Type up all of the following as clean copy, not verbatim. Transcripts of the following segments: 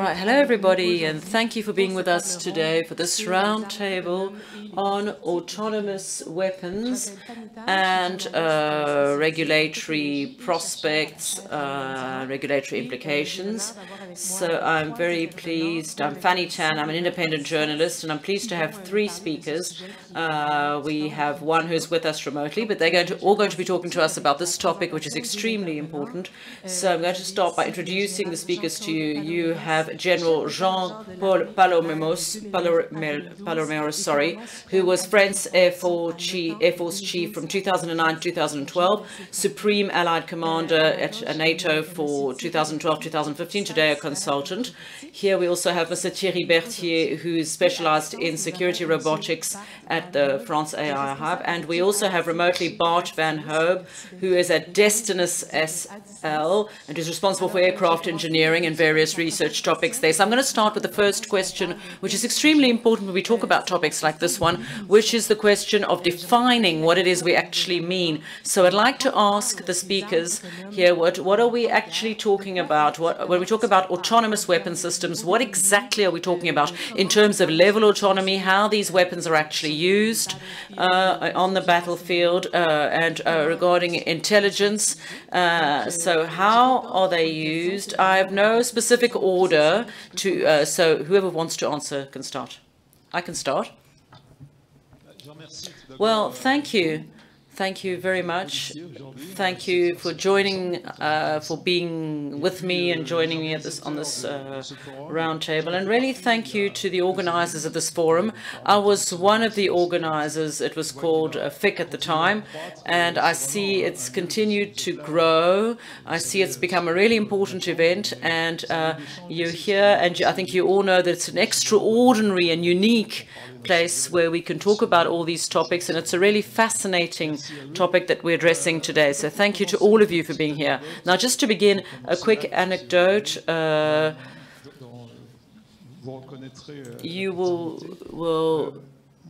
Right, hello everybody, and thank you for being with us today for this roundtable on autonomous weapons and regulatory prospects, regulatory implications. So I'm very pleased. I'm Fanny Tan. I'm an independent journalist, and I'm pleased to have three speakers. We have one who's with us remotely, but they're all going to be talking to us about this topic, which is extremely important. So I'm going to start by introducing the speakers to you. You have General Jean-Paul Paloméros, who was French Air Force Chief from 2009 to 2012, Supreme Allied Commander at NATO for 2012-2015, today a consultant. Here we also have Mr. Thierry Berthier, who is specialized in security robotics at the France AI Hub. And we also have remotely Bart van Hoob, who is at Destinus SL and is responsible for aircraft engineering and various research topics there. So I'm going to start with the first question, which is extremely important when we talk about topics like this one, which is the question of defining what it is we actually mean. So I'd like to ask the speakers here, what are we actually talking about? When we talk about autonomous weapon systems, what exactly are we talking about in terms of level autonomy, how these weapons are actually used on the battlefield, and regarding intelligence? So how are they used? I have no specific order to, so whoever wants to answer can start. I can start. Well, thank you. Thank you very much. Thank you for joining, for being with me and joining me on this roundtable. And really thank you to the organizers of this forum. I was one of the organizers. It was called FIC at the time. And I see it's continued to grow. I see it's become a really important event. And you're here, and I think you all know that it's an extraordinary and unique place where we can talk about all these topics, and it's a really fascinating topic that we're addressing today. So thank you to all of you for being here. Now, just to begin, a quick anecdote.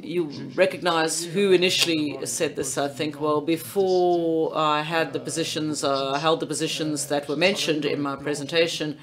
You recognize who initially said this, I think. Well, before I had the positions, I held the positions that were mentioned in my presentation.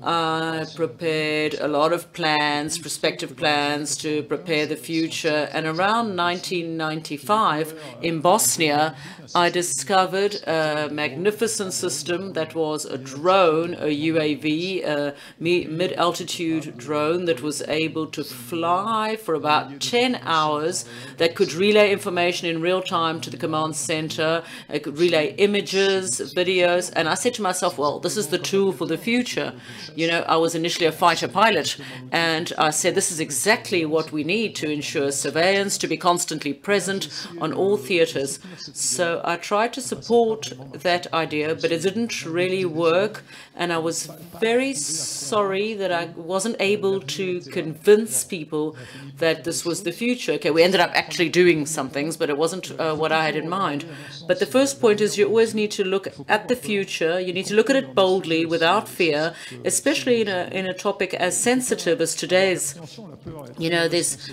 I prepared a lot of plans, prospective plans to prepare the future. And around 1995 in Bosnia, I discovered a magnificent system that was a drone, a UAV, a mid-altitude drone that was able to fly for about 10 hours, that could relay information in real time to the command center. It could relay images, videos. And I said to myself, well, this is the tool for the future. You know, I was initially a fighter pilot, and I said this is exactly what we need to ensure surveillance, to be constantly present on all theaters. So I tried to support that idea, but it didn't really work, and I was very sorry that I wasn't able to convince people that this was the future. Okay, we ended up actually doing some things, but it wasn't what I had in mind. But the first point is you always need to look at the future. You need to look at it boldly, without fear, especially in a topic as sensitive as today's. You know, this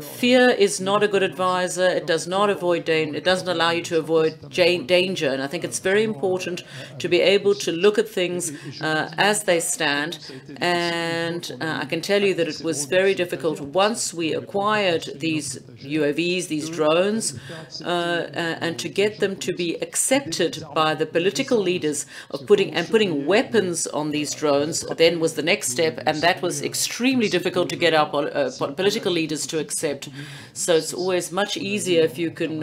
fear is not a good advisor. It does not avoid danger. It doesn't allow you to avoid danger. And I think it's very important to be able to look at things as they stand. And I can tell you that it was very difficult once we acquired these UAVs, these drones, and to get them to be accepted by the political leaders of putting weapons on these drones. Then was the next step, and that was extremely difficult to get our political leaders to accept. So it's always much easier if you can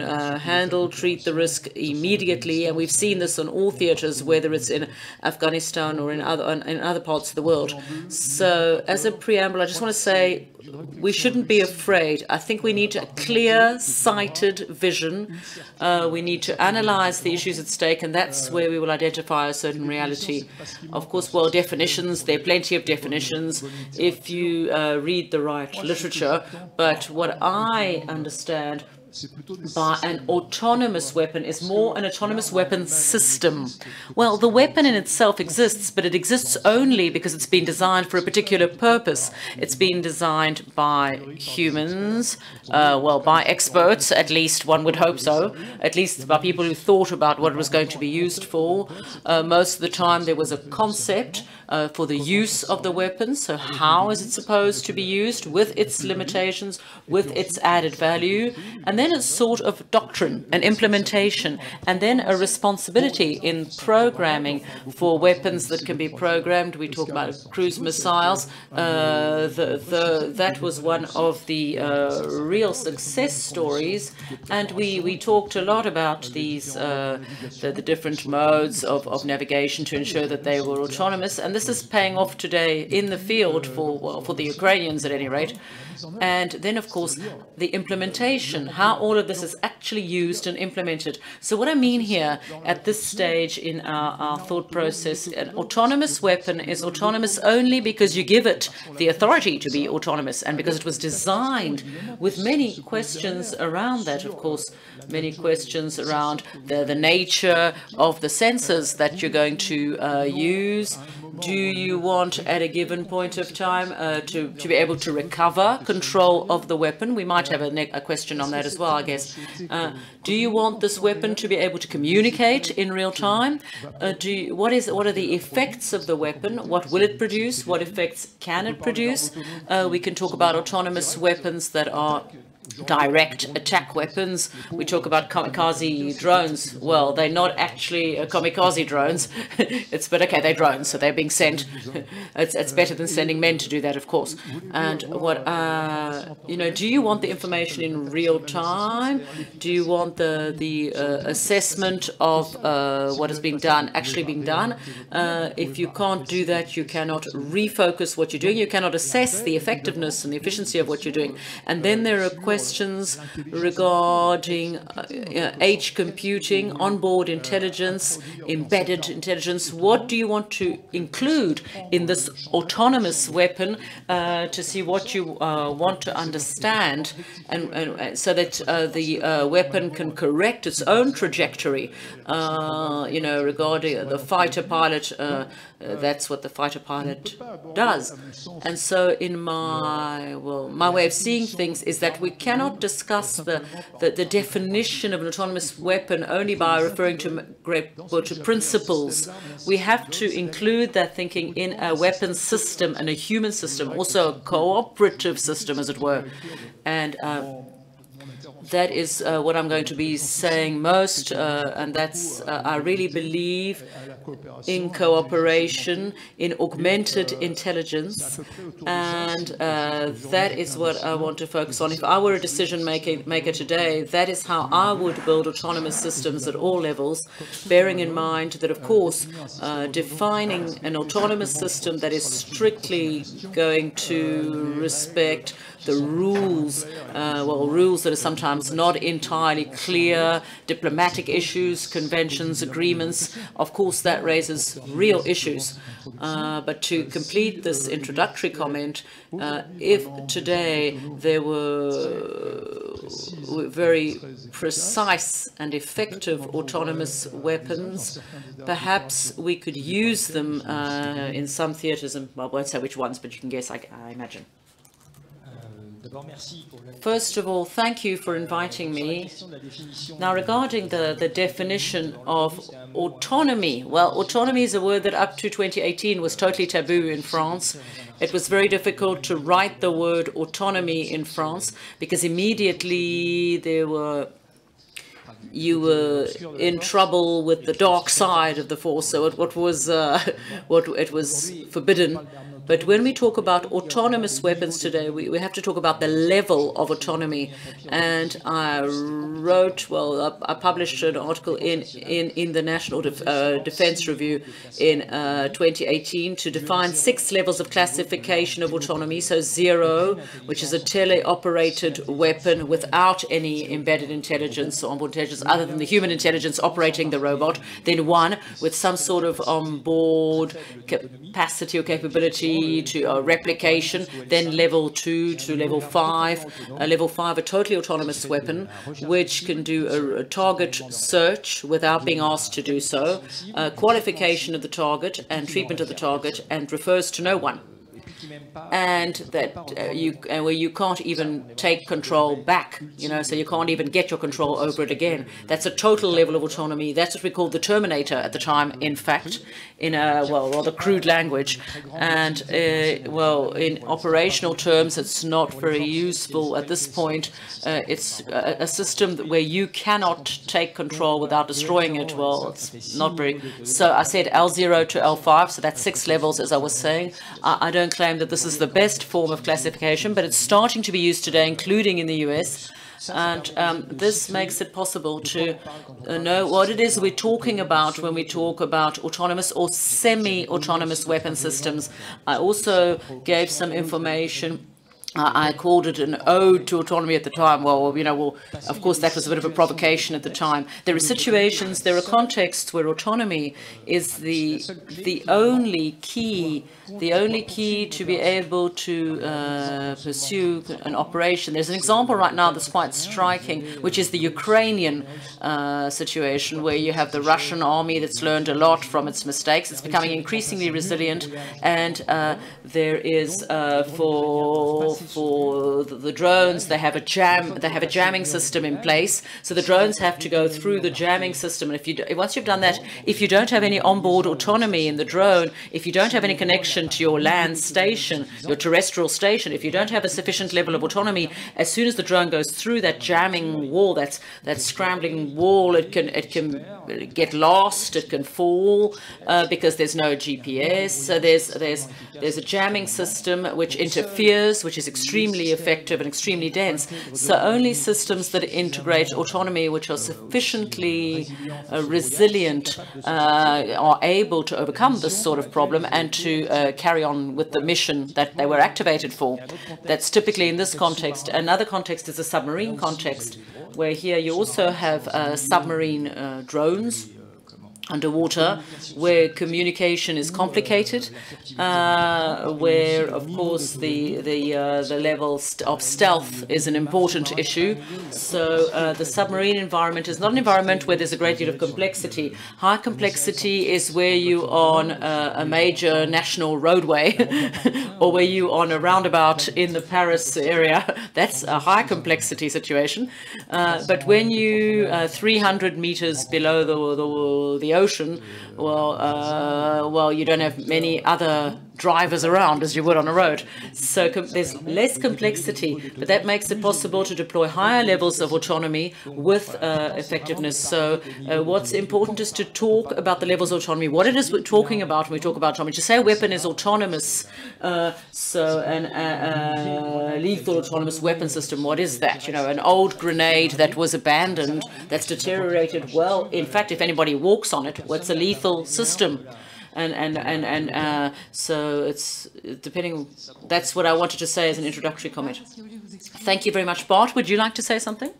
treat the risk immediately, and we've seen this on all theaters, whether it's in Afghanistan or in other parts of the world. So as a preamble, I just want to say we shouldn't be afraid. I think we need a clear-sighted vision. We need to analyze the issues at stake, and that's where we will identify a certain reality. Of course, well, definitions, there are plenty of definitions if you read the right literature, but what I understand by an autonomous weapon is more an autonomous weapon system. Well, the weapon in itself exists, but it exists only because it's been designed for a particular purpose. It's been designed by humans, well, by experts, at least one would hope so, at least by people who thought about what it was going to be used for. Most of the time there was a concept for the use of the weapon. So how is it supposed to be used with its limitations, with its added value? And then a sort of doctrine, an implementation, and then a responsibility in programming for weapons that can be programmed. We talk about cruise missiles. That was one of the real success stories. And we talked a lot about these, the different modes of navigation to ensure that they were autonomous. And this is paying off today in the field for the Ukrainians at any rate. And then, of course, the implementation, how all of this is actually used and implemented. So what I mean here at this stage in our thought process, an autonomous weapon is autonomous only because you give it the authority to be autonomous and because it was designed with many questions around that, of course, many questions around the nature of the sensors that you're going to use. Do you want at a given point of time to be able to recover control of the weapon? We might have a question on that as well, I guess. Do you want this weapon to be able to communicate in real time? What are the effects of the weapon? What will it produce? What effects can it produce? We can talk about autonomous weapons that are direct attack weapons. We talk about kamikaze drones. Well, they're not actually kamikaze drones. But okay, they're drones, so they're being sent. It's better than sending men to do that, of course. And what, do you want the information in real time? Do you want the assessment of what is being done actually being done? If you can't do that, you cannot refocus what you're doing. You cannot assess the effectiveness and the efficiency of what you're doing. And then there are questions regarding edge computing, onboard intelligence, embedded intelligence. What do you want to include in this autonomous weapon to see what you want to understand, and so that the weapon can correct its own trajectory? Regarding the fighter pilot, that's what the fighter pilot does. And so in my way of seeing things is that we cannot discuss the definition of an autonomous weapon only by referring to principles. We have to include that thinking in a weapons system and a human system, also a cooperative system, as it were. And that is what I'm going to be saying most, and that's I really believe in cooperation, in augmented intelligence, and that is what I want to focus on. If I were a decision maker today, that is how I would build autonomous systems at all levels, bearing in mind that, of course, defining an autonomous system that is strictly going to respect the rules, rules that are sometimes not entirely clear, diplomatic issues, conventions, agreements. Of course, that raises real issues. But to complete this introductory comment, if today there were very precise and effective autonomous weapons, perhaps we could use them in some theaters, and I won't say which ones, but you can guess, I imagine. First of all, thank you for inviting me. Now, regarding the definition of autonomy, well, autonomy is a word that up to 2018 was totally taboo in France. It was very difficult to write the word autonomy in France because immediately you were in trouble with the dark side of the force, so it was forbidden. But when we talk about autonomous weapons today, we have to talk about the level of autonomy. And I I published an article in the National Defense Review in 2018 to define 6 levels of classification of autonomy. So 0, which is a teleoperated weapon without any embedded intelligence or onboard intelligence other than the human intelligence operating the robot. Then 1, with some sort of onboard capacity or capability capability to replication, then level 2 to level 5. Level 5, a totally autonomous weapon, which can do a target search without being asked to do so, qualification of the target and treatment of the target, and refers to no one. And that where you can't even take control back, so you can't even get your control over it again. That's a total level of autonomy. That's what we called the Terminator at the time, in fact, in a, rather crude language. And, in operational terms, it's not very useful at this point. It's a system where you cannot take control without destroying it. Well, it's not very... So I said L0 to L5, so that's 6 levels, as I was saying. I don't claim that this is the best form of classification, but it's starting to be used today, including in the US. And this makes it possible to know what it is we're talking about when we talk about autonomous or semi-autonomous weapon systems. I also gave some information. I called it an ode to autonomy at the time. Well, of course, that was a bit of a provocation at the time. There are situations, there are contexts where autonomy is the only key to be able to pursue an operation. There's an example right now that's quite striking, which is the Ukrainian situation, where you have the Russian army that's learned a lot from its mistakes. It's becoming increasingly resilient, and there is for the drones, they have a jamming system in place. So the drones have to go through the jamming system, and once you've done that, if you don't have any onboard autonomy in the drone, if you don't have any connection to your land station, your terrestrial station, if you don't have a sufficient level of autonomy, as soon as the drone goes through that jamming wall, that scrambling wall, it can get lost, it can fall because there's no GPS. So there's a jamming system which interferes, which is extremely effective and extremely dense. So only systems that integrate autonomy, which are sufficiently resilient, are able to overcome this sort of problem and to carry on with the mission that they were activated for. That's typically in this context. Another context is a submarine context, where here you also have submarine drones underwater, where communication is complicated, where, of course, the level of stealth is an important issue. So the submarine environment is not an environment where there's a great deal of complexity. High complexity is where you are on a major national roadway or where you are on a roundabout in the Paris area. That's a high complexity situation. But when you 300 meters below the ocean, well, you don't have many other drivers around as you would on a road. So there's less complexity, but that makes it possible to deploy higher levels of autonomy with effectiveness. So what's important is to talk about the levels of autonomy, what it is we're talking about when we talk about autonomy. To say a weapon is autonomous, so an lethal autonomous weapon system, what is that? An old grenade that was abandoned, that's deteriorated. Well, in fact, if anybody walks on it, well, it's a lethal system. And so it's depending. That's what I wanted to say as an introductory comment. Thank you very much. Bart, would you like to say something?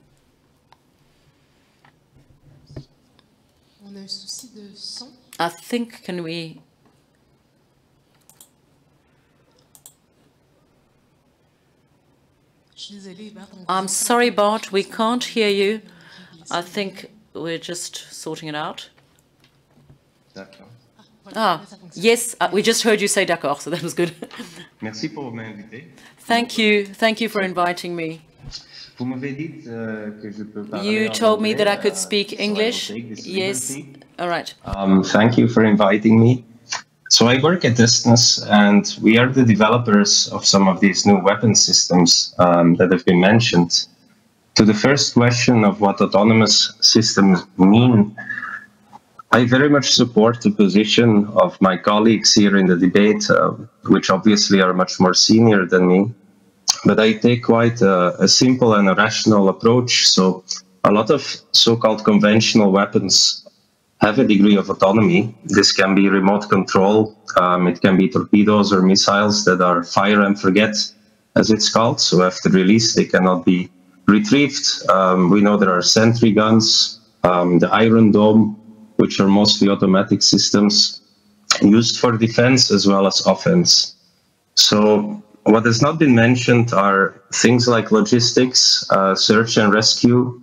I think, can we... I'm sorry, Bart, we can't hear you. I think we're just sorting it out. Ah, yes, we just heard you say d'accord, so that was good. Merci pour m'inviter. Thank you for inviting me. You told me that I could speak English. Yes, all right. Thank you for inviting me. So I work at Distance, and we are the developers of some of these new weapon systems that have been mentioned. To the first question of what autonomous systems mean, I very much support the position of my colleagues here in the debate, which obviously are much more senior than me. But I take quite a simple and a rational approach. So a lot of so-called conventional weapons have a degree of autonomy. This can be remote control. It can be torpedoes or missiles that are fire and forget, as it's called. So after release, they cannot be retrieved. We know there are sentry guns, the Iron Dome, which are mostly automatic systems used for defense as well as offense. So what has not been mentioned are things like logistics, search and rescue,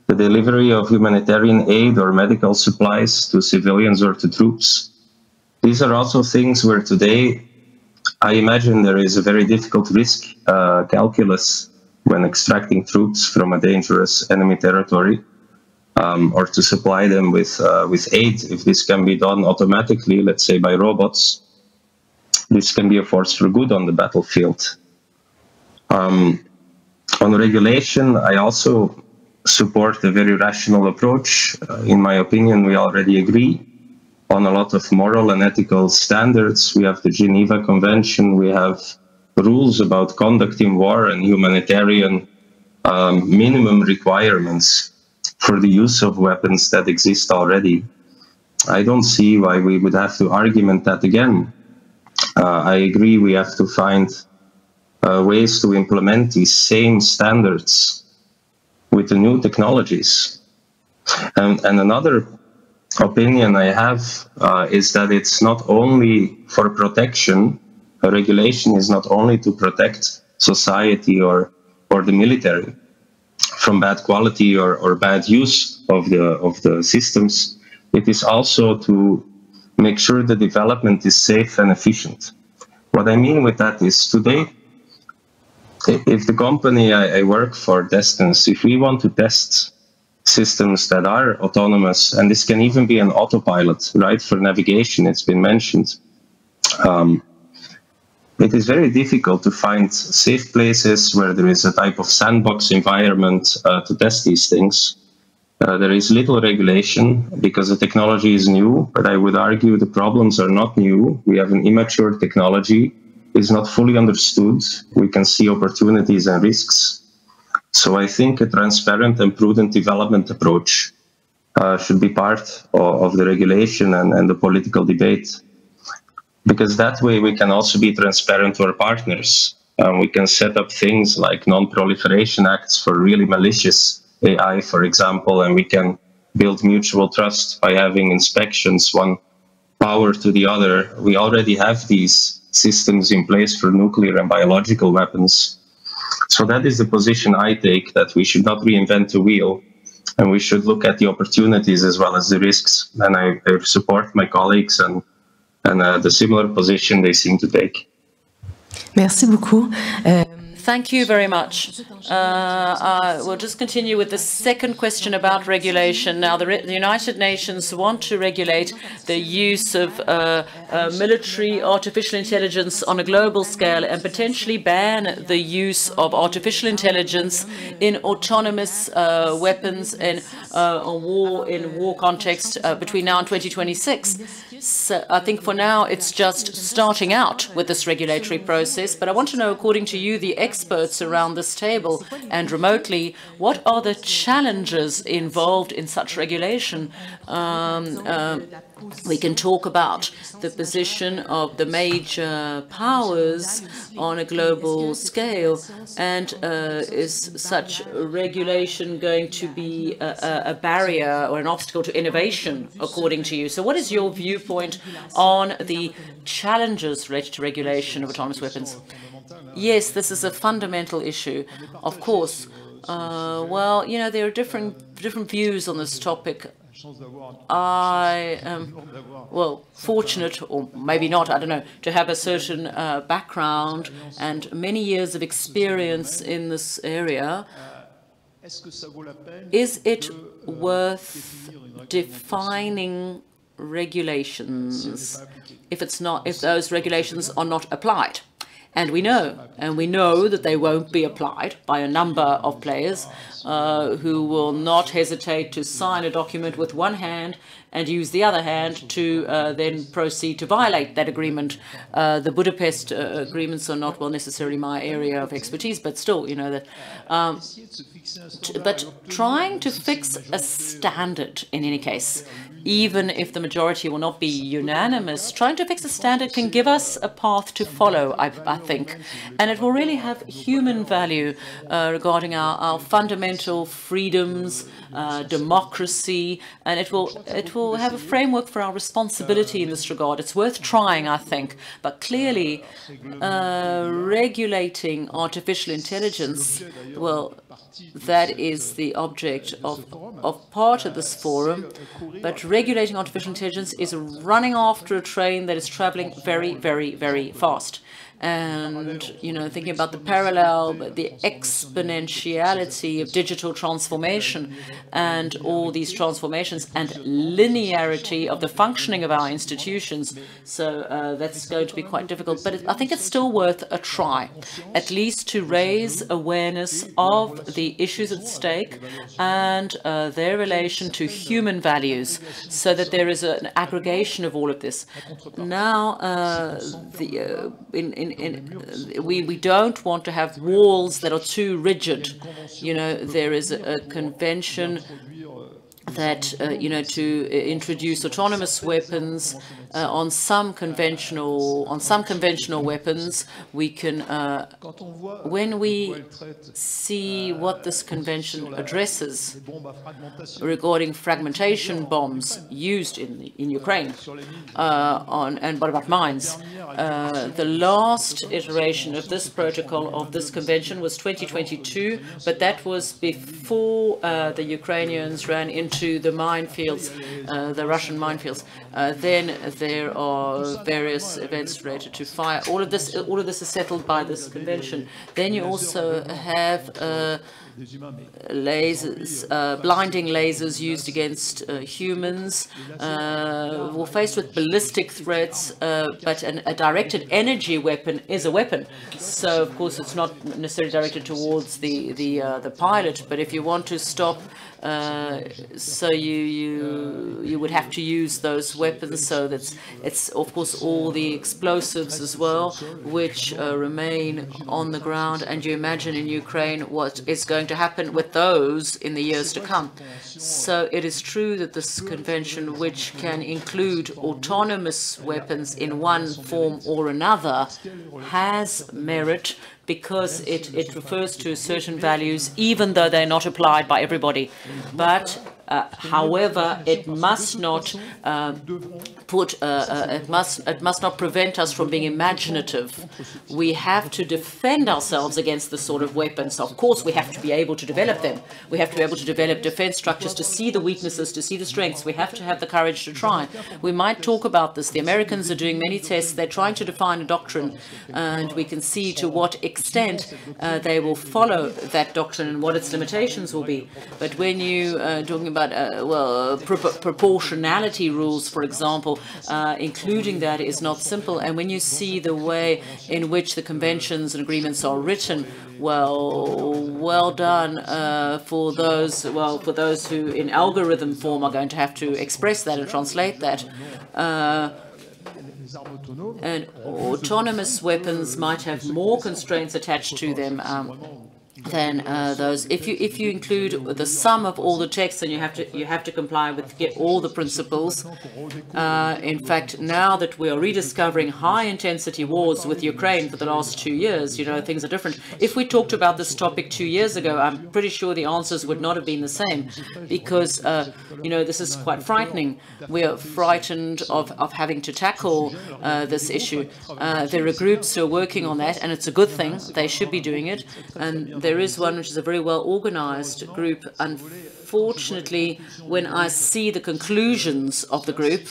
the delivery of humanitarian aid or medical supplies to civilians or to troops. These are also things where today I imagine there is a very difficult risk calculus when extracting troops from a dangerous enemy territory, or to supply them with aid. If this can be done automatically, let's say by robots, this can be a force for good on the battlefield. On regulation, I also support a very rational approach. In my opinion, we already agree on a lot of moral and ethical standards. We have the Geneva Convention, we have rules about conduct in war and humanitarian minimum requirements for the use of weapons that exist already. I don't see why we would have to argument that again. I agree we have to find ways to implement these same standards with the new technologies. And another opinion I have is that it's not only for protection. A regulation is not only to protect society or the military from bad quality or bad use of the systems. It is also to make sure the development is safe and efficient. What I mean with that is today, if the company I work for, Destins, if we want to test systems that are autonomous, and this can even be an autopilot, right, for navigation, it's been mentioned, it is very difficult to find safe places where there is a type of sandbox environment to test these things. There is little regulation because the technology is new, but I would argue the problems are not new. We have an immature technology, it's not fully understood. We can see opportunities and risks. So I think a transparent and prudent development approach should be part of the regulation and the political debate. Because that way we can also be transparent to our partners. We can set up things like non-proliferation acts for really malicious AI, for example, and we can build mutual trust by having inspections, one power to the other. We already have these systems in place for nuclear and biological weapons. So that is the position I take, that we should not reinvent the wheel, and we should look at the opportunities as well as the risks. And I support my colleagues and the similar position they seem to take. Merci beaucoup. Thank you very much. We'll just continue with the second question about regulation. Now, the United Nations want to regulate the use of military artificial intelligence on a global scale and potentially ban the use of artificial intelligence in autonomous weapons in war context between now and 2026. So I think for now it's just starting out with this regulatory process, but I want to know, according to you, the experts around this table and remotely, what are the challenges involved in such regulation? We can talk about the position of the major powers on a global scale, and is such regulation going to be a barrier or an obstacle to innovation, according to you? So what is your viewpoint on the challenges related to regulation of autonomous weapons? Yes, this is a fundamental issue, of course. Well, you know, there are different views on this topic. I am, well, fortunate, or maybe not, I don't know, to have a certain background and many years of experience in this area. Is it worth defining regulations if those regulations are not applied? And we know that they won't be applied by a number of players who will not hesitate to sign a document with one hand and use the other hand to then proceed to violate that agreement. The Budapest agreements are not, well, necessarily my area of expertise, but still, you know, that. But trying to fix a standard, in any case, even if the majority will not be unanimous, trying to fix a standard can give us a path to follow, I think. And it will really have human value regarding our fundamental freedoms, democracy, and it will have a framework for our responsibility in this regard. It's worth trying, I think. But clearly, regulating artificial intelligence, well, that is the object of part of this forum. But regulating artificial intelligence is running after a train that is traveling very, very, very fast. And, you know, thinking about the parallel, the exponentiality of digital transformation and all these transformations and linearity of the functioning of our institutions. So that's going to be quite difficult. But I think it's still worth a try, at least to raise awareness of the issues at stake and their relation to human values, so that there is an aggregation of all of this. Now, we don't want to have walls that are too rigid. You know, there is a convention that, you know, to introduce autonomous weapons on some conventional weapons. We can, when we see what this convention addresses regarding fragmentation bombs used in Ukraine, and what about mines? The last iteration of this protocol, of this convention, was 2022, but that was before the Ukrainians ran into the minefields, the Russian minefields. Then there are various events related to fire. All of this is settled by this convention. Then you also have lasers, blinding lasers used against humans. We're faced with ballistic threats, but a directed energy weapon is a weapon. So of course it's not necessarily directed towards the pilot, but if you want to stop, so you would have to use those weapons. So it's of course all the explosives as well, which remain on the ground. And you imagine in Ukraine what is going to happen with those in the years to come. So it is true that this convention, which can include autonomous weapons in one form or another, has merit, because it refers to certain values, even though they're not applied by everybody. But however, it must not it must not prevent us from being imaginative. We have to defend ourselves against this sort of weapons. Of course, we have to be able to develop them. We have to be able to develop defense structures, to see the weaknesses, to see the strengths. We have to have the courage to try. We might talk about this. The Americans are doing many tests. They're trying to define a doctrine, and we can see to what extent they will follow that doctrine and what its limitations will be. But when you talking about proportionality rules, for example, including that is not simple. And when you see the way in which the conventions and agreements are written, well done for those who in algorithm form are going to have to express that and translate that. And autonomous weapons might have more constraints attached to them than those. If you include the sum of all the texts, then you have to comply with all the principles. In fact, now that we are rediscovering high-intensity wars with Ukraine for the last 2 years, you know, things are different. If we talked about this topic 2 years ago, I'm pretty sure the answers would not have been the same, because you know, this is quite frightening. We are frightened of having to tackle this issue. There are groups who are working on that, and it's a good thing. They should be doing it. And there is one which is a very well organized group. Unfortunately, when I see the conclusions of the group,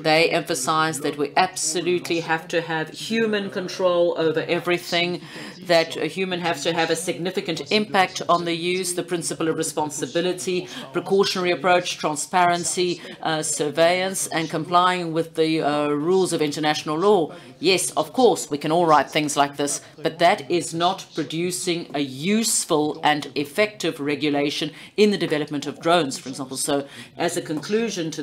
they emphasize that we absolutely have to have human control over everything, that a human has to have a significant impact on the use, the principle of responsibility, precautionary approach, transparency, surveillance, and complying with the rules of international law. Yes, of course, we can all write things like this, but that is not producing a useful and effective regulation in the development of drones, for example. So as a conclusion to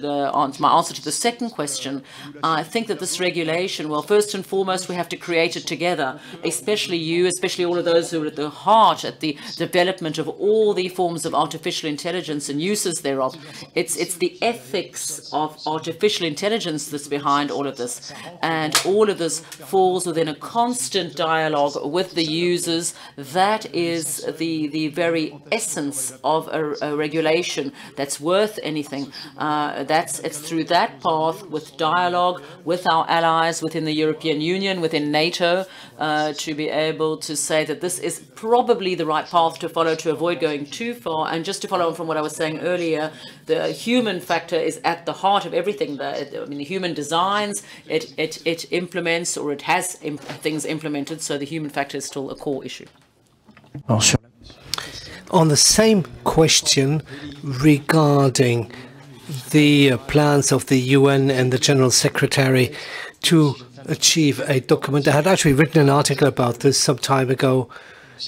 my answer to the second question, I think that this regulation, well, first and foremost, we have to create it together, especially all of those who are at the heart, at the development of all the forms of artificial intelligence and uses thereof. It's the ethics of artificial intelligence that's behind all of this. And all of this falls within a constant dialogue with the users. That is the very essence of a regulation that's worth anything. It's through that path, with dialogue with our allies within the European Union, within NATO, to be able to say that this is probably the right path to follow to avoid going too far. And just to follow on from what I was saying earlier, the human factor is at the heart of everything. The human designs, it implements, or it has things implemented, so the human factor is still a core issue. On the same question regarding the plans of the UN and the General Secretary to achieve a document, I had actually written an article about this some time ago,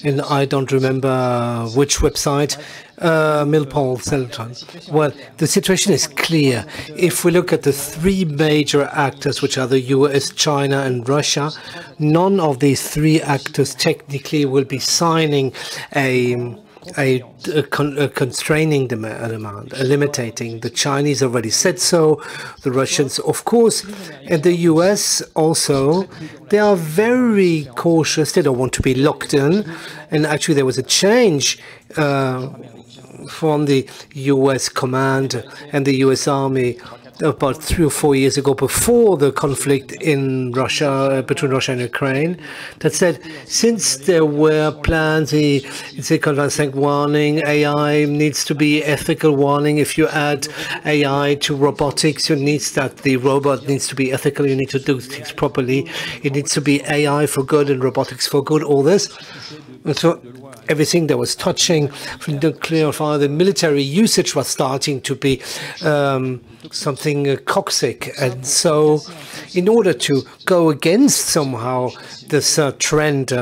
and I don't remember which website, Milpol Celton. Well, the situation is clear. If we look at the three major actors, which are the US, China, and Russia, none of these three actors technically will be signing a constraining demand, eliminating. The Chinese already said so, the Russians, of course, and the US also. They are very cautious. They don't want to be locked in. And actually, there was a change from the US command and the US Army about 3 or 4 years ago, before the conflict in Russia, between Russia and Ukraine, that said, since there were plans, it's a kind of warning, AI needs to be ethical warning. If you add AI to robotics, it needs that the robot needs to be ethical, you need to do things properly. It needs to be AI for good and robotics for good, all this. And so everything that was touching from nuclear fire, the military usage was starting to be something toxic. And so in order to go against somehow this trend,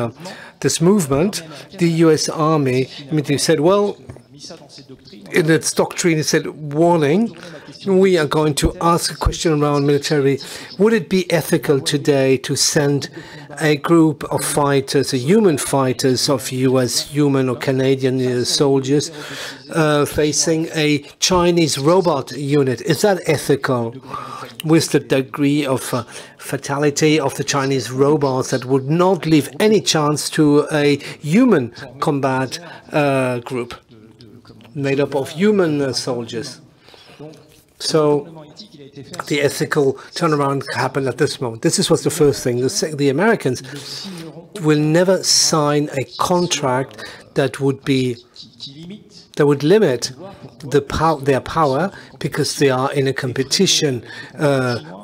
this movement, the US Army immediately said, well, in its doctrine, it said, warning, we are going to ask a question around military. Would it be ethical today to send a group of fighters, human fighters of US human or Canadian soldiers facing a Chinese robot unit? Is that ethical? With the degree of fatality of the Chinese robots that would not leave any chance to a human combat group made up of human soldiers. So the ethical turnaround happened at this moment. This was the first thing. The Americans will never sign a contract that would limit their power, because they are in a competition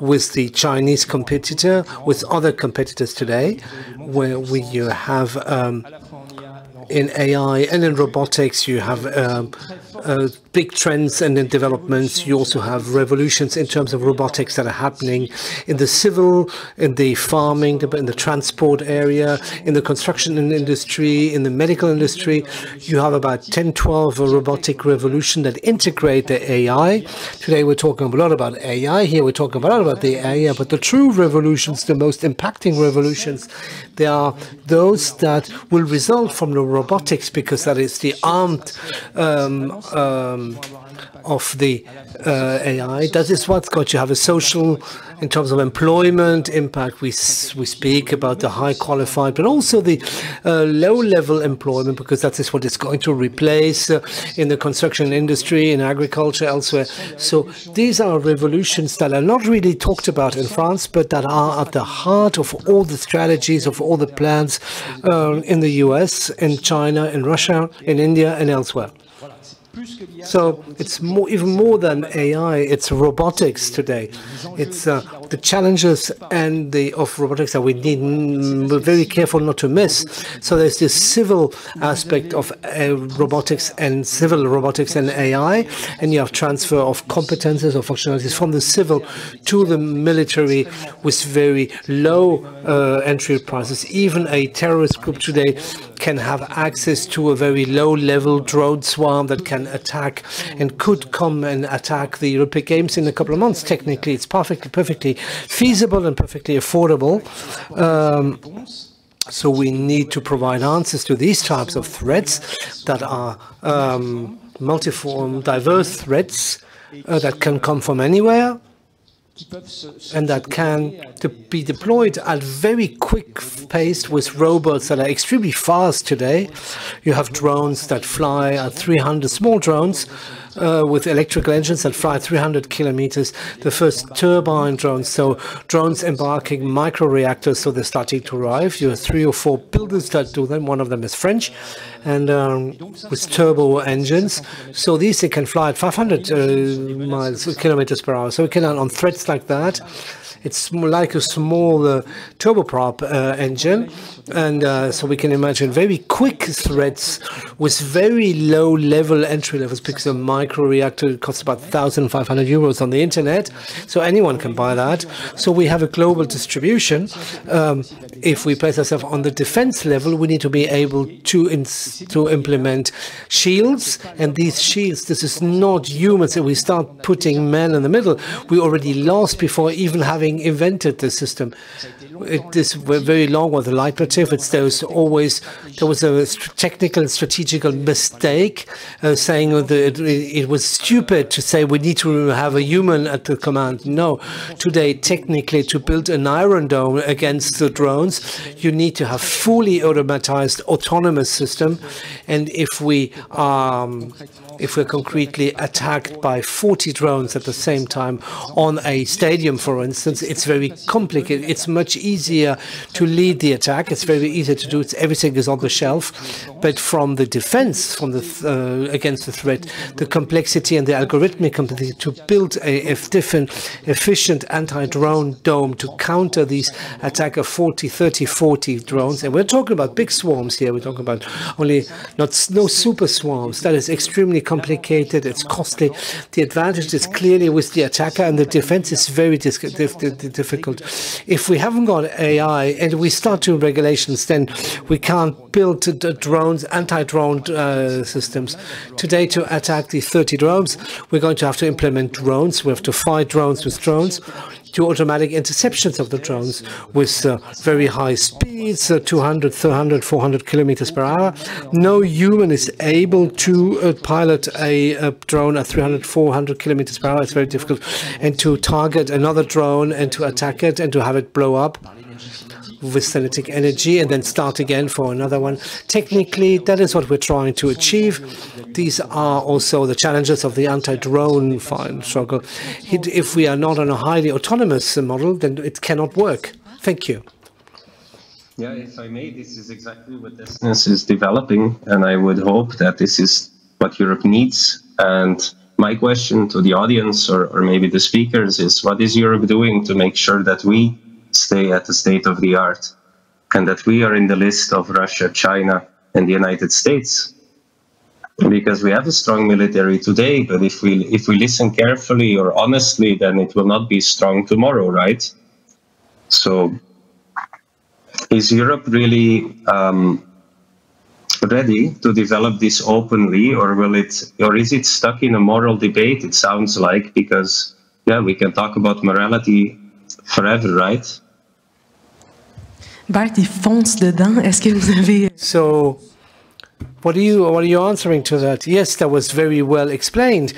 with the Chinese competitor, with other competitors today, where you have in AI and in robotics, you have big trends and in developments. You also have revolutions in terms of robotics that are happening in the civil, in the farming, in the transport area, in the construction industry, in the medical industry. You have about 10, 12 robotic revolution that integrate the AI. Today we're talking a lot about AI. Here we're talking a lot about the AI, but the true revolutions, the most impacting revolutions, they are those that will result from the robotics, because that is the armed of the AI. That is what's going to have a social, in terms of employment impact. We speak about the high qualified, but also the low-level employment, because that is what it's going to replace in the construction industry, in agriculture, elsewhere. So these are revolutions that are not really talked about in France, but that are at the heart of all the strategies, of all the plans in the US, in China, in Russia, in India, and elsewhere. So it's even more than AI. It's robotics today. It's the challenges of robotics that we're very careful not to miss. So there's this civil aspect of robotics and civil robotics and AI, and you have transfer of competences or functionalities from the civil to the military with very low entry prices. Even a terrorist group today can have access to a very low-level drone swarm that can attack and could come and attack the Olympic Games in a couple of months. Technically, it's perfectly feasible and perfectly affordable. So we need to provide answers to these types of threats that are multiform, diverse threats that can come from anywhere and that can be deployed at very quick pace with robots that are extremely fast today. You have drones that fly at 300, small drones with electrical engines that fly 300 kilometers, the first turbine drones, so drones embarking microreactors, so they're starting to arrive. You have 3 or 4 builders that do them. One of them is French, and with turbo engines. So these, they can fly at 500 kilometers per hour. So we can, on threats like that, it's more like a small turboprop engine. And so we can imagine very quick threats with very low level entry levels, because a microreactor costs about 1,500 euros on the internet. So anyone can buy that. So we have a global distribution. If we place ourselves on the defense level, we need to be able to implement shields. And these shields, this is not humans. So we start putting men in the middle. We already lost before even having invented the system. It is very long with the leitmotif. There was a technical and strategical mistake, saying that it was stupid to say we need to have a human at the command. No, today technically to build an Iron Dome against the drones, you need to have fully automatized, autonomous system. And if we're concretely attacked by 40 drones at the same time on a stadium, for instance, it's very complicated. It's much easier to lead the attack. It's very easy to do it. Everything is on the shelf. But from the defense, from the against the threat, the complexity and the algorithmic complexity to build a efficient anti-drone dome to counter these attack of 40 drones. And we're talking about big swarms here. We're talking about no super swarms. That is extremely complicated. It's costly. The advantage is clearly with the attacker, and the defense is very difficult. If we haven't got AI and we start doing regulations, then we can't build drones, anti-drone systems. Today, to attack the 30 drones, we're going to have to implement drones. We have to fight drones with drones, to automatic interceptions of the drones with very high speeds, 200, 300, 400 kilometers per hour. No human is able to pilot a drone at 300, 400 kilometers per hour. It's very difficult. And to target another drone and to attack it and to have it blow up with kinetic energy and then start again for another one. Technically, that is what we're trying to achieve. These are also the challenges of the anti-drone struggle. If we are not on a highly autonomous model, then it cannot work. Thank you. Yeah, if I may, this is exactly what Destinus is developing, and I would hope that this is what Europe needs. And my question to the audience, or maybe the speakers, is what is Europe doing to make sure that we stay at the state of the art and that we are in the list of Russia, China, and the United States? Because we have a strong military today, but if we listen carefully or honestly, then it will not be strong tomorrow, right? So is Europe really ready to develop this openly, or is it stuck in a moral debate? It sounds like, because yeah, we can talk about morality forever, right? Bart, il fonce dedans. Est-ce que vous avez... So, what are you answering to that? Yes, that was very well explained.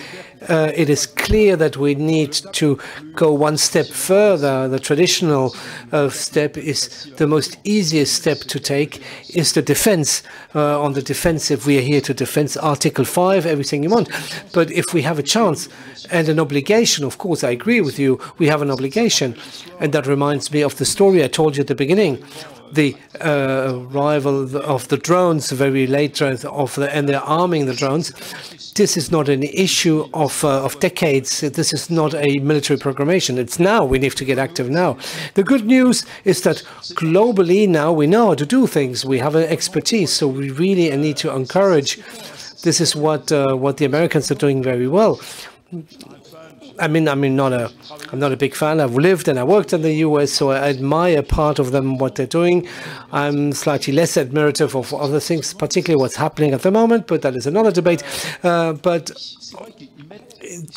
It is clear that we need to go one step further. The traditional step is the most easiest step to take, is the defense. On the defensive, we are here to defend Article 5, everything you want. But if we have a chance and an obligation, of course, I agree with you, we have an obligation. And that reminds me of the story I told you at the beginning. The arrival of the drones very late, and they're arming the drones. This is not an issue of decades. This is not a military programmation. It's now. We need to get active now. The good news is that globally now we know how to do things. We have an expertise, so we really need to encourage. This is what the Americans are doing very well. I'm not a big fan. I've lived and I worked in the US, so I admire part of them, what they're doing. I'm slightly less admirative of other things, particularly what's happening at the moment, but that is another debate. But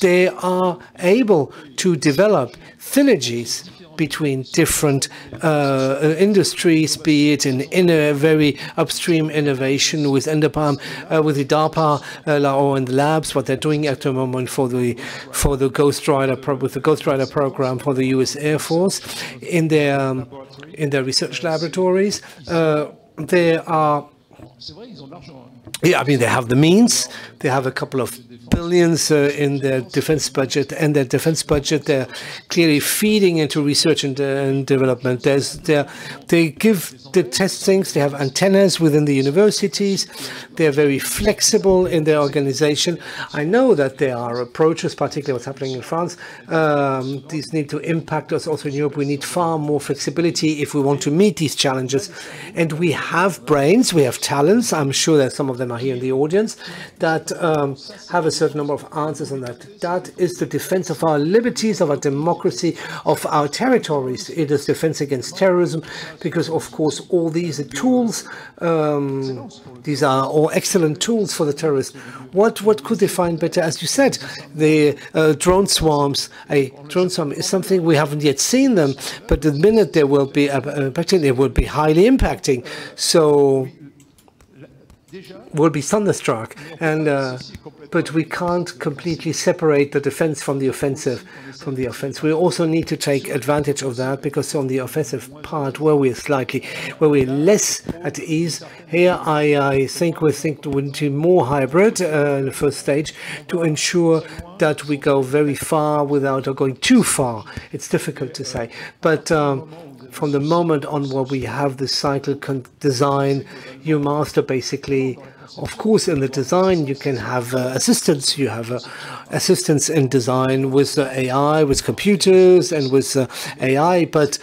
they are able to develop synergies between different industries, be it in a very upstream innovation with ENDAPAM, with the DARPA or in the labs, what they're doing at the moment for the Ghost Rider program for the U.S. Air Force in their research laboratories. They are. Yeah, I mean, they have the means. They have a couple of billions in their defense budget, and their defense budget, they're clearly feeding into research and development. They give the test things. They have antennas within the universities. They're very flexible in their organization. I know that there are approaches, particularly what's happening in France. These need to impact us also in Europe. We need far more flexibility if we want to meet these challenges. And we have brains, we have talents. I'm sure that some of them are here in the audience that have a certain number of answers on that. That is the defense of our liberties, of our democracy, of our territories. It is defense against terrorism, because, of course, all these are tools. These are all excellent tools for the terrorists. What could they find better? As you said, the drone swarms. A drone swarm is something we haven't yet seen them, but the minute there will be impacting, it will be highly impacting. So will be thunderstruck, and but we can't completely separate the defense from the offensive. We also need to take advantage of that, because on the offensive part, where we're less at ease here, I think we need to be more hybrid in the first stage to ensure that we go very far without going too far. It's difficult to say, but from the moment on where we have the cycle design, you master basically. Of course, in the design, you can have assistance. You have assistance in design with AI, with computers, and with AI. But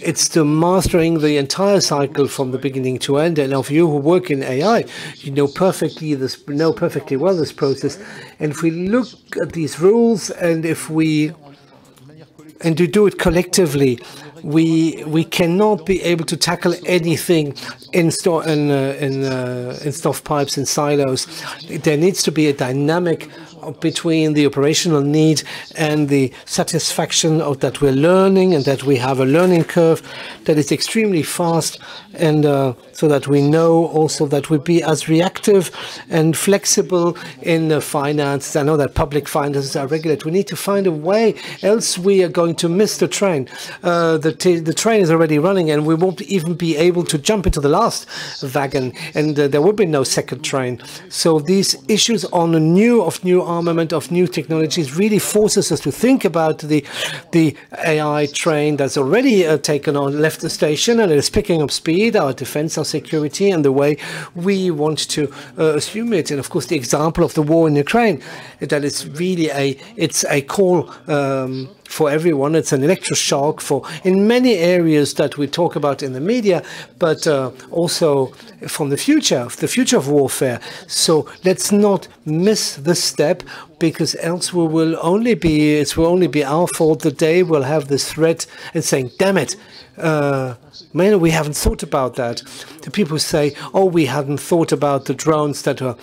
it's the mastering the entire cycle from the beginning to end. And of you who work in AI, you know perfectly well this process. And if we look at these rules, and to do it collectively, we cannot be able to tackle anything in stovepipes and silos. There needs to be a dynamic between the operational need and the satisfaction of that we're learning, and that we have a learning curve that is extremely fast, and so that we know also that we be as reactive and flexible in finance. I know that public finances are regulated. We need to find a way, else we are going to miss the train. The train is already running, and we won't even be able to jump into the last wagon, and there will be no second train. So these issues on the new armament, of new technologies, really forces us to think about the AI train that's already left the station, and it is picking up speed, our defense, our security, and the way we want to assume it. And of course, the example of the war in Ukraine, that is really a call for everyone. It's an electroshock in many areas that we talk about in the media, but also from the future of warfare. So let's not miss this step, because else it will only be our fault the day we'll have this threat and saying, damn it, man, we haven't thought about that. The people say, oh, we hadn't thought about the drones that are.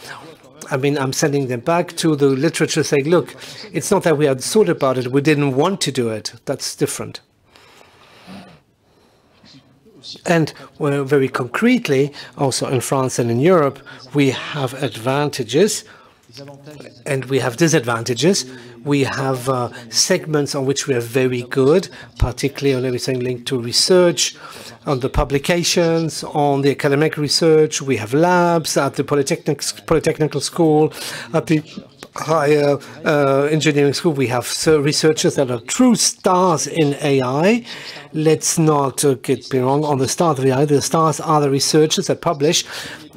I mean, I'm sending them back to the literature saying, look, it's not that we had thought about it, we didn't want to do it. That's different. And very concretely, also in France and in Europe, we have advantages and we have disadvantages. We have segments on which we are very good, particularly on everything linked to research, on the publications, on the academic research. We have labs at the Polytechnical School, at the higher engineering school. We have researchers that are true stars in AI. Let's not get me wrong on the stars of AI. The stars are the researchers that publish,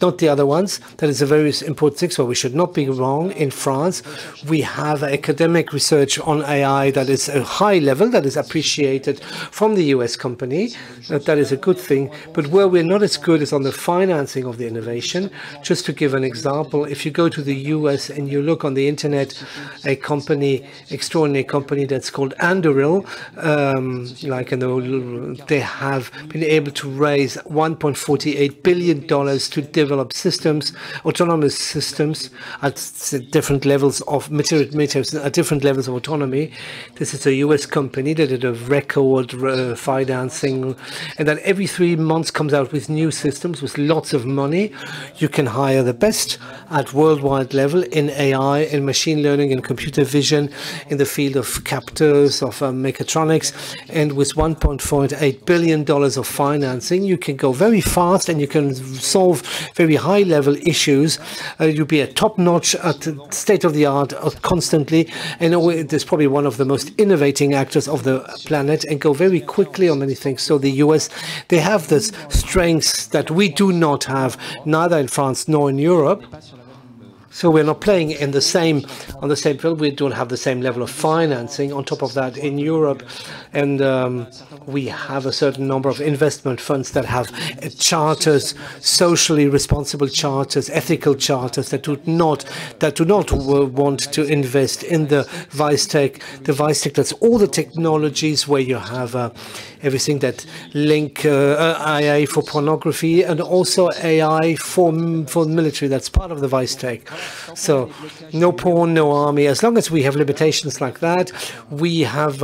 not the other ones. That is a very important thing, so we should not be wrong. In France, we have academic research on AI that is a high level, that is appreciated from the US company. That is a good thing. But where we're not as good is on the financing of the innovation. Just to give an example, if you go to the US and you look on the the internet a company, extraordinary company that's called Anduril. They have been able to raise $1.48 billion to develop systems, autonomous systems at different levels of at different levels of autonomy. This is a US company that did a record financing, and that every 3 months comes out with new systems with lots of money. You can hire the best at worldwide level in AI, in machine learning, in computer vision, in the field of captors, of mechatronics, and with $1.48 billion of financing, you can go very fast and you can solve very high-level issues. You'll be at top-notch, at state-of-the-art constantly, and there's probably one of the most innovating actors of the planet, and go very quickly on many things. So the US, they have this strengths that we do not have, neither in France nor in Europe. So we're not playing on the same field. We don't have the same level of financing. On top of that, in Europe, and we have a certain number of investment funds that have charters, socially responsible charters, ethical charters that do not want to invest in the vice tech. The vice tech, that's all the technologies where you have everything that link AI for pornography and also AI for military. That's part of the vice tech. So no porn, no army. As long as we have limitations like that, we have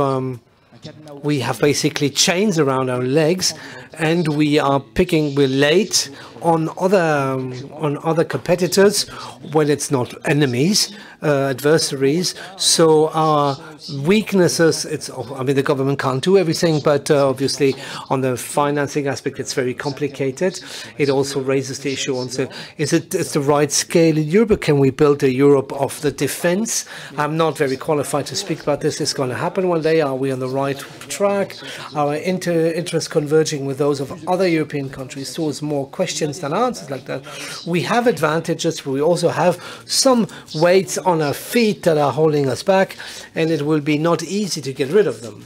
basically chains around our legs, and we're late on other competitors when it's not enemies, adversaries. So our weaknesses, the government can't do everything, but obviously on the financing aspect, it's very complicated. It also raises the issue on, is the right scale in Europe? Can we build a Europe of the defense? I'm not very qualified to speak about this. It's going to happen one day. Are we on the right track? Our interests converging with those of other European countries towards more questions than answers like that. We have advantages, but we also have some weights on our feet that are holding us back, and it will be not easy to get rid of them.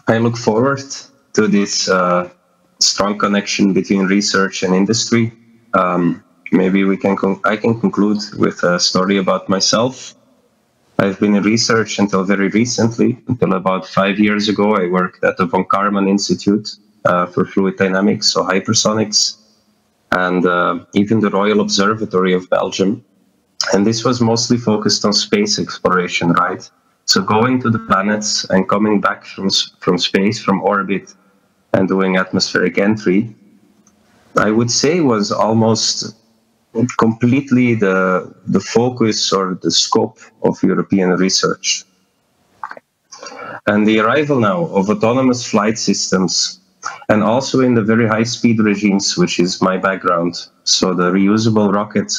I look forward to this strong connection between research and industry. Maybe I can conclude with a story about myself. I've been in research until very recently. Until about 5 years ago, I worked at the von Karman Institute for Fluid Dynamics, so hypersonics, and even the Royal Observatory of Belgium. And this was mostly focused on space exploration, right? So going to the planets and coming back from space, from orbit, and doing atmospheric entry, I would say was almost completely the focus or the scope of European research. And the arrival now of autonomous flight systems, and also in the very high-speed regimes, which is my background, so the reusable rockets,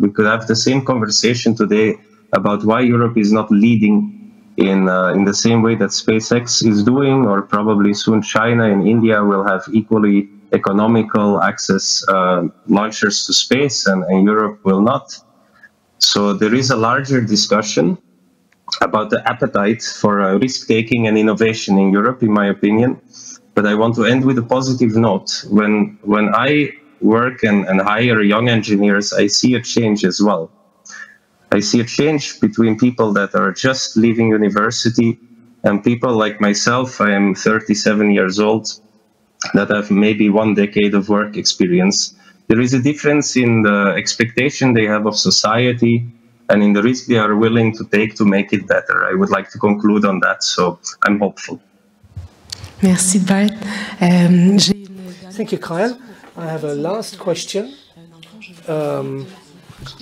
we could have the same conversation today about why Europe is not leading in the same way that SpaceX is doing, or probably soon China and India will have equally economical access launchers to space, and Europe will not. So there is a larger discussion about the appetite for risk-taking and innovation in Europe, in my opinion. But I want to end with a positive note. When I work and hire young engineers, I see a change as well. I see a change between people that are just leaving university and people like myself. I am 37 years old, that have maybe 1 decade of work experience. There is a difference in the expectation they have of society and in the risk they are willing to take to make it better. I would like to conclude on that, so I'm hopeful. Merci, Bart. Thank you, Kyle. I have a last question.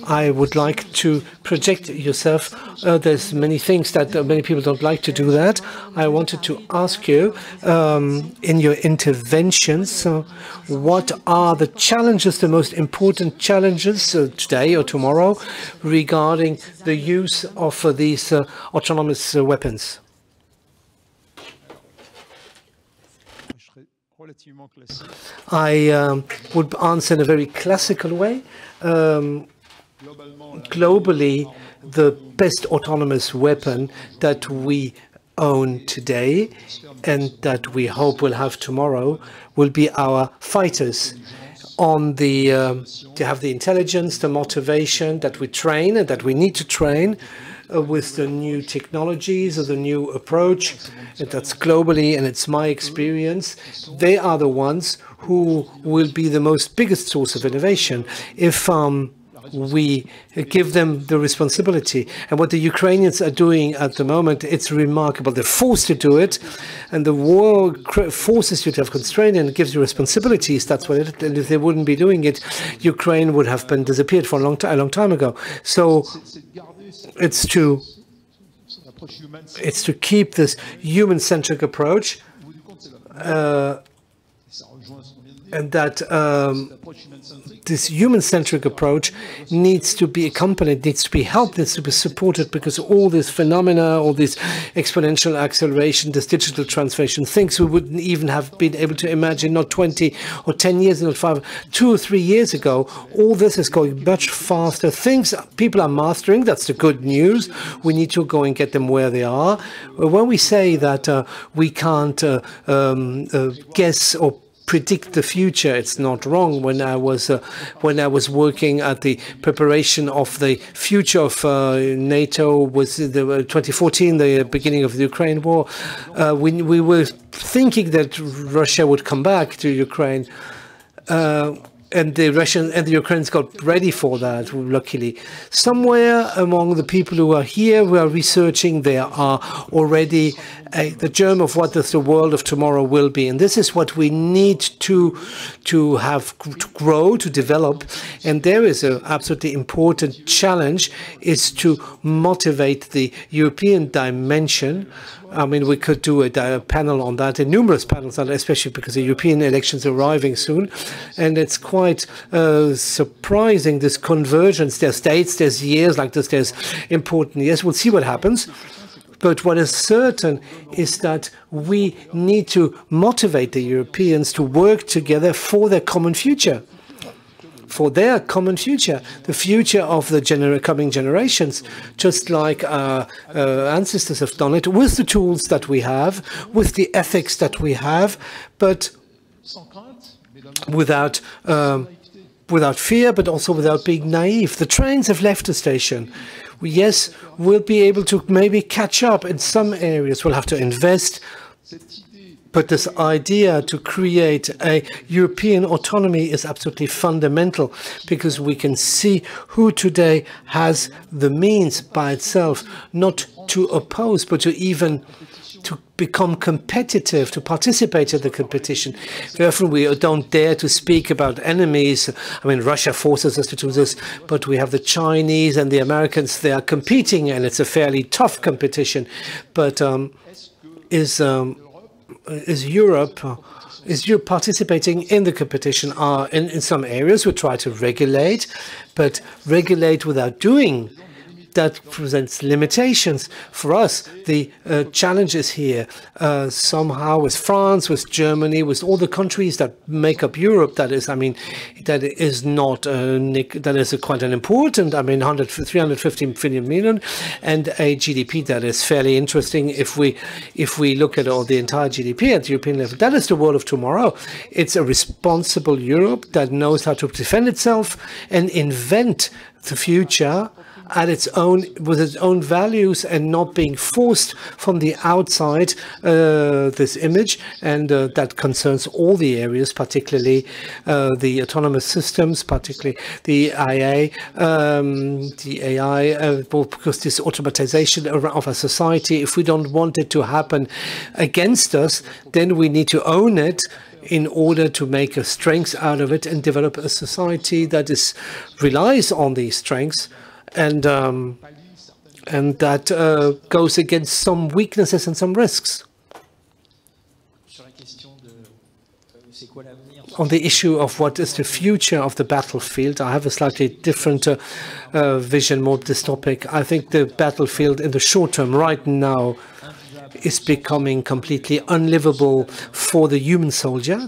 I would like to project yourself. There's many things that many people don't like to do that. I wanted to ask you, in your interventions, what are the challenges, the most important challenges today or tomorrow regarding the use of these autonomous weapons? I would answer in a very classical way. Globally, the best autonomous weapon that we own today and that we hope we'll have tomorrow will be our fighters. on the to have the intelligence, the motivation that we train and that we need to train with the new technologies or the new approach. And that's globally, and it's my experience. They are the ones who will be the most biggest source of innovation if we give them the responsibility. And what the Ukrainians are doing at the moment, it's remarkable. They're forced to do it, and the war forces you to have constraint and gives you responsibilities. That's what it, and if they wouldn't be doing it, Ukraine would have been disappeared for a long time ago. So it's to keep this human-centric approach, and that this human-centric approach needs to be accompanied, needs to be helped, needs to be supported, because all these phenomena, all this exponential acceleration, this digital transformation, things we wouldn't even have been able to imagine not 20 or 10 years, not 5, 2 or 3 years ago. All this is going much faster. Things people are mastering, that's the good news. We need to go and get them where they are. When we say that we can't guess or predict the future, it's not wrong. When I was working at the preparation of the future of NATO, was the 2014, the beginning of the Ukraine war, we were thinking that Russia would come back to Ukraine, and the Russians and the Ukrainians got ready for that, luckily. Somewhere among the people who are here, who are researching, there are already the germ of what the world of tomorrow will be. And this is what we need to have to grow, to develop. And there is an absolutely important challenge, is to motivate the European dimension. I mean, we could do a panel on that, and numerous panels on that, especially because the European elections are arriving soon. And it's quite surprising, this convergence. There's dates, there's years like this, there's important years. We'll see what happens. But what is certain is that we need to motivate the Europeans to work together for their common future. For their common future, the future of the coming generations, just like our ancestors have done it, with the tools that we have, with the ethics that we have, but without fear, but also without being naive. The trains have left the station. Yes, we'll be able to maybe catch up in some areas. We'll have to invest. But this idea to create a European autonomy is absolutely fundamental, because we can see who today has the means by itself, not to oppose, but to even to become competitive, to participate in the competition. Very often we don't dare to speak about enemies. I mean, Russia forces us to do this, but we have the Chinese and the Americans. They are competing, and it's a fairly tough competition. But is Europe participating in the competition? In some areas we try to regulate, but regulate without doing, that presents limitations. For us, the challenge is here somehow with France, with Germany, with all the countries that make up Europe. That is, I mean, that is not that is quite an important. I mean, 350 million, and a GDP that is fairly interesting. If we look at all the entire GDP at the European level, that is the world of tomorrow. It's a responsible Europe that knows how to defend itself and invent the future at its own, with its own values, and not being forced from the outside, this image. And that concerns all the areas, particularly the autonomous systems, particularly the AI, because this automatization of our society, if we don't want it to happen against us, then we need to own it in order to make a strength out of it and develop a society that relies on these strengths. And that goes against some weaknesses and some risks. On the issue of what is the future of the battlefield, I have a slightly different vision, more dystopic. I think the battlefield in the short term right now is becoming completely unlivable for the human soldier.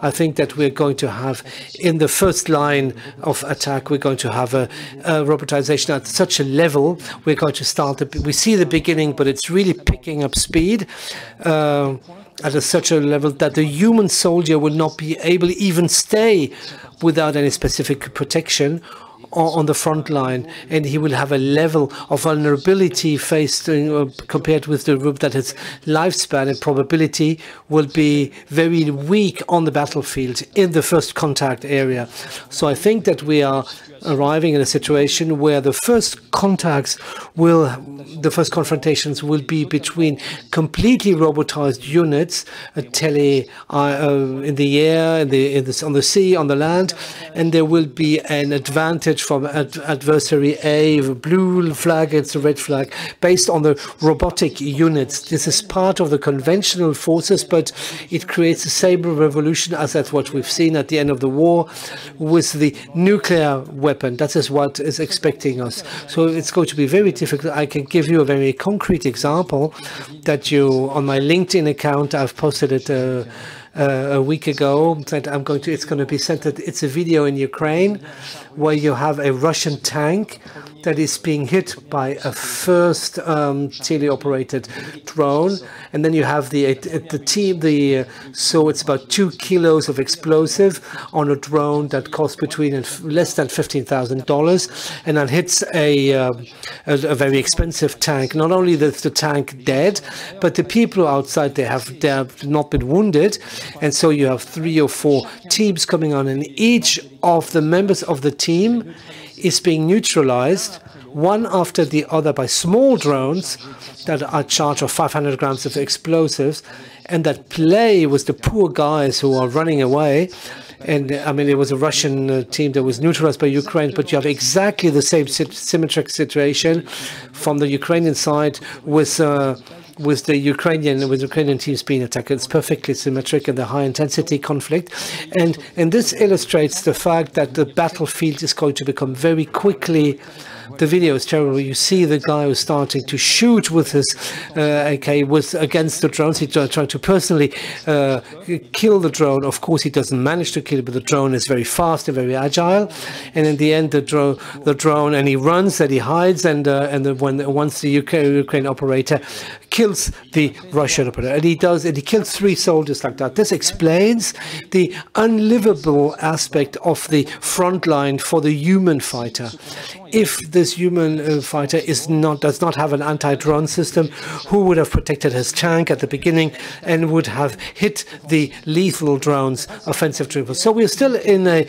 I think that we're going to have, in the first line of attack, we're going to have a robotization at such a level. We're going to start, we see the beginning, but it's really picking up speed. at such a level that the human soldier will not be able to even stay without any specific protection on the front line, and he will have a level of vulnerability faced compared with the group that its lifespan and probability will be very weak on the battlefield in the first contact area. So I think that we are arriving in a situation where the first confrontations will be between completely robotized units, in the air, on the sea, on the land, and there will be an advantage from adversary A, the blue flag against the red flag, based on the robotic units. This is part of the conventional forces, but it creates a saber revolution, as that's what we've seen at the end of the war with the nuclear weapon. That is what is expecting us. So it's going to be very difficult. I can give you a very concrete example that on my LinkedIn account, I've posted it a week ago, that it's going to be sent. It's a video in Ukraine where you have a Russian tank that is being hit by a first teleoperated drone, and then you have so it's about 2 kilos of explosive on a drone that costs between less than $15,000, and then hits a very expensive tank. Not only is the tank dead, but the people outside, they have not been wounded, and so you have 3 or 4 teams coming on, and each of the members of the team is being neutralized one after the other by small drones that are charged of 500 grams of explosives, and that play with the poor guys who are running away. And I mean, it was a Russian team that was neutralized by Ukraine, but you have exactly the same symmetric situation from the Ukrainian side with the Ukrainian teams being attacked. It's perfectly symmetric in the high-intensity conflict. And this illustrates the fact that the battlefield is going to become very quickly. The video is terrible. You see the guy who's starting to shoot with his AK against the drones. He's trying to personally kill the drone. Of course, he doesn't manage to kill it, but the drone is very fast and very agile. And in the end, the drone, and he runs and he hides. And once the Ukraine operator kills the Russian operator, and he kills 3 soldiers like that. This explains the unlivable aspect of the front line for the human fighter. If this human fighter does not have an anti-drone system, who would have protected his tank at the beginning and would have hit the lethal drones, offensive drones? So we're still in a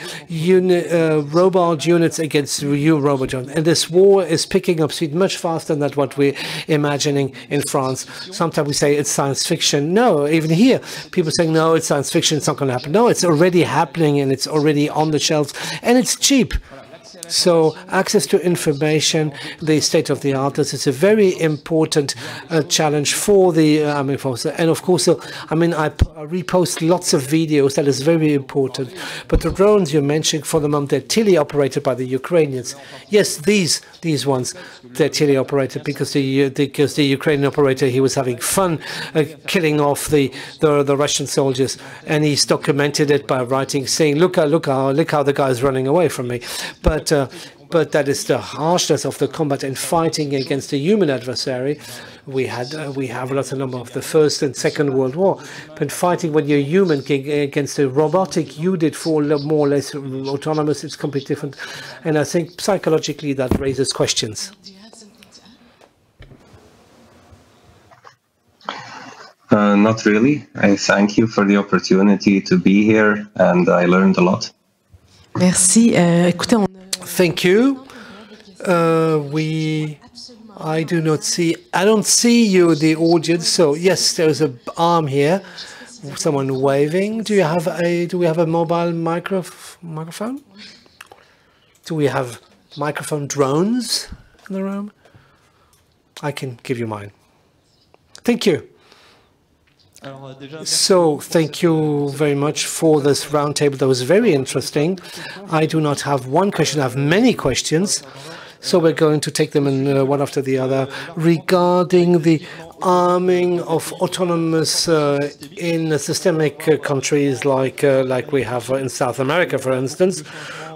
robot units against robot drones, and this war is picking up speed much faster than what we're imagining in France. Sometimes we say it's science fiction. No, even here, people saying, no, it's science fiction, it's not going to happen. No, it's already happening, and it's already on the shelves, and it's cheap. So access to information, the state of the art, this is a very important challenge for the army force. And of course, I repost lots of videos. That is very important. But the drones you mentioned, for the moment, they're teleoperated by the Ukrainians. Yes, these ones, they're teleoperated because the Ukrainian operator, he was having fun killing off the Russian soldiers, and he's documented it by writing, saying, look how the guy is running away from me. But that is the harshness of the combat and fighting against a human adversary. We have lots of number of the First and Second World War, but fighting when you're human against a robotic unit for more or less autonomous, it's completely different. And I think psychologically that raises questions. Not really. I thank you for the opportunity to be here, and I learned a lot. Merci. Écoutez, thank you. I don't see you, the audience. So yes, there's an arm here. Someone waving. Do we have a mobile microphone? Do we have microphone drones in the room? I can give you mine. Thank you. So thank you very much for this roundtable. That was very interesting. I do not have one question. I have many questions. So we're going to take them in one after the other. Regarding the arming of autonomous in systemic countries like we have in South America, for instance,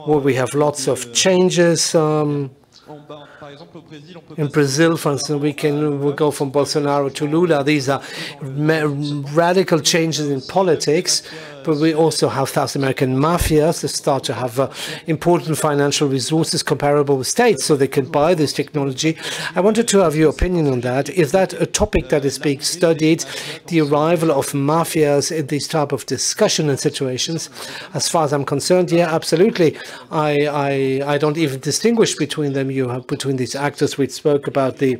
where we have lots of changes. In Brazil, for instance, we'll go from Bolsonaro to Lula. These are radical changes in politics, but we also have South American mafias that start to have important financial resources comparable with states, so they can buy this technology. I wanted to have your opinion on that. Is that a topic that is being studied, the arrival of mafias in these type of discussion and situations? As far as I'm concerned, yeah, absolutely. I don't even distinguish between them. You have between these actors. We spoke about the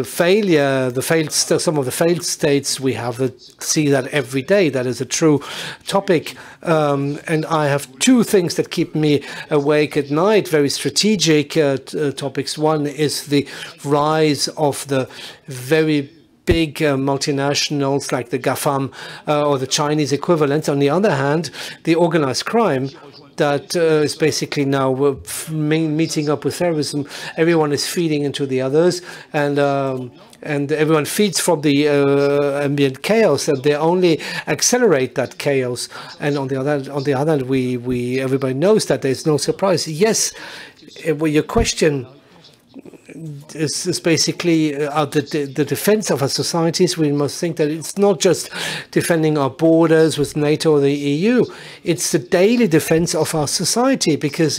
failure, some of the failed states. We see that every day. That is a true topic. And I have two things that keep me awake at night, very strategic topics. One is the rise of the very big multinationals like the GAFAM or the Chinese equivalent. On the other hand, the organized crime that is basically now meeting up with terrorism. Everyone is feeding into the others, and everyone feeds from the ambient chaos, and they only accelerate that chaos. And on the other hand, everybody knows that there's no surprise. Yes, well, your question is basically the defense of our societies. We must think that it's not just defending our borders with NATO or the EU, it's the daily defense of our society, because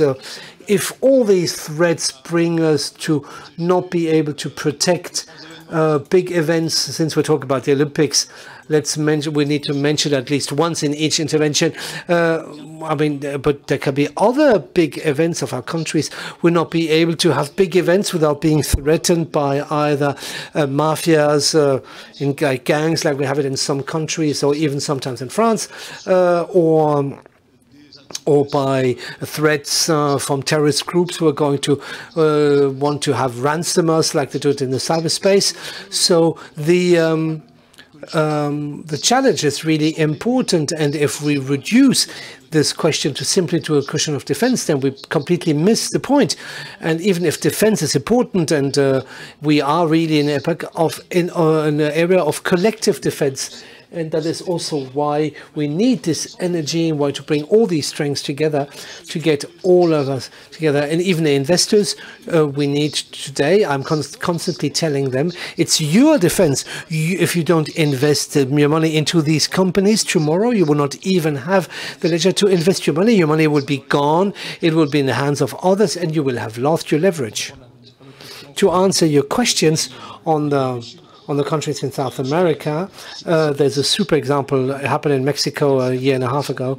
if all these threats bring us to not be able to protect big events, since we're talking about the Olympics, we need to mention at least once in each intervention. But there can be other big events of our countries. We'll not be able to have big events without being threatened by either mafias, in gangs like we have it in some countries, or even sometimes in France, or by threats from terrorist groups who are going to want to have ransomers like they do it in the cyberspace. So the challenge is really important, and if we reduce this question to simply to a question of defense, then we completely miss the point. And even if defense is important, and we are really in an area of collective defense, and that is also why we need this energy, and why to bring all these strengths together to get all of us together. And even the investors we need today, I'm constantly telling them, it's your defense. If you don't invest your money into these companies tomorrow, you will not even have the leisure to invest your money. Your money will be gone. It will be in the hands of others, and you will have lost your leverage. To answer your questions on the countries in South America, there's a super example. It happened in Mexico a year and a half ago,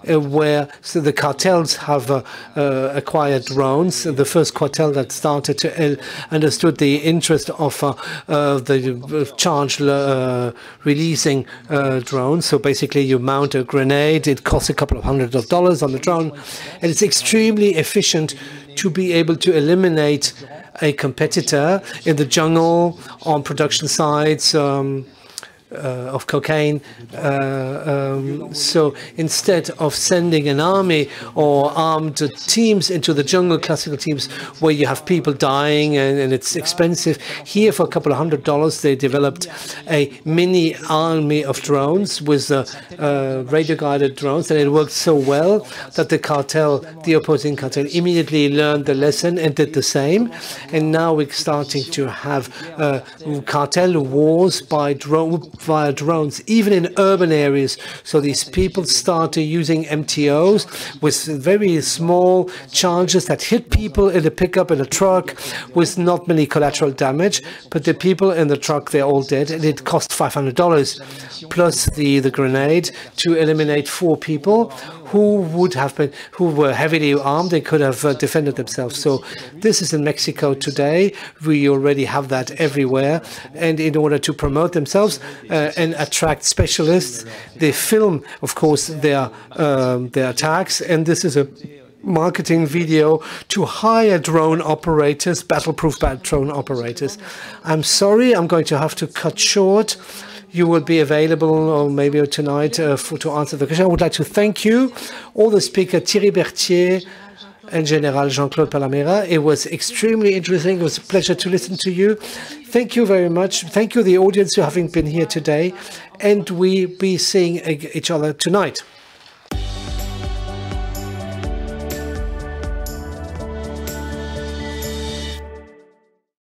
where the cartels have acquired drones. The first cartel that started to understood the interest of the charge releasing drones. So basically, you mount a grenade. It costs a couple of $100s on the drone, and it's extremely efficient to be able to eliminate a competitor in the jungle on production sites of cocaine. So instead of sending an army or armed teams into the jungle, classical teams where you have people dying and it's expensive, here for a couple of $100 they developed a mini army of drones with radio-guided drones, and it worked so well that the opposing cartel immediately learned the lesson and did the same. And now we're starting to have cartel wars via drones, even in urban areas. So these people started using MTOs with very small charges that hit people in a pickup, in a truck, with not many collateral damage. But the people in the truck, they're all dead, and it cost $500 plus the grenade to eliminate 4 people who were heavily armed. They could have defended themselves. So this is in Mexico today. We already have that everywhere. And in order to promote themselves and attract specialists, they film, of course, their attacks. And this is a marketing video to hire drone operators, battle-proof drone operators. I'm sorry, I'm going to have to cut short. You will be available, or maybe tonight, to answer the question. I would like to thank you, all the speakers, Thierry Berthier and General Jean-Claude Palamera. It was extremely interesting. It was a pleasure to listen to you. Thank you very much. Thank you, the audience, for having been here today. And we'll be seeing each other tonight.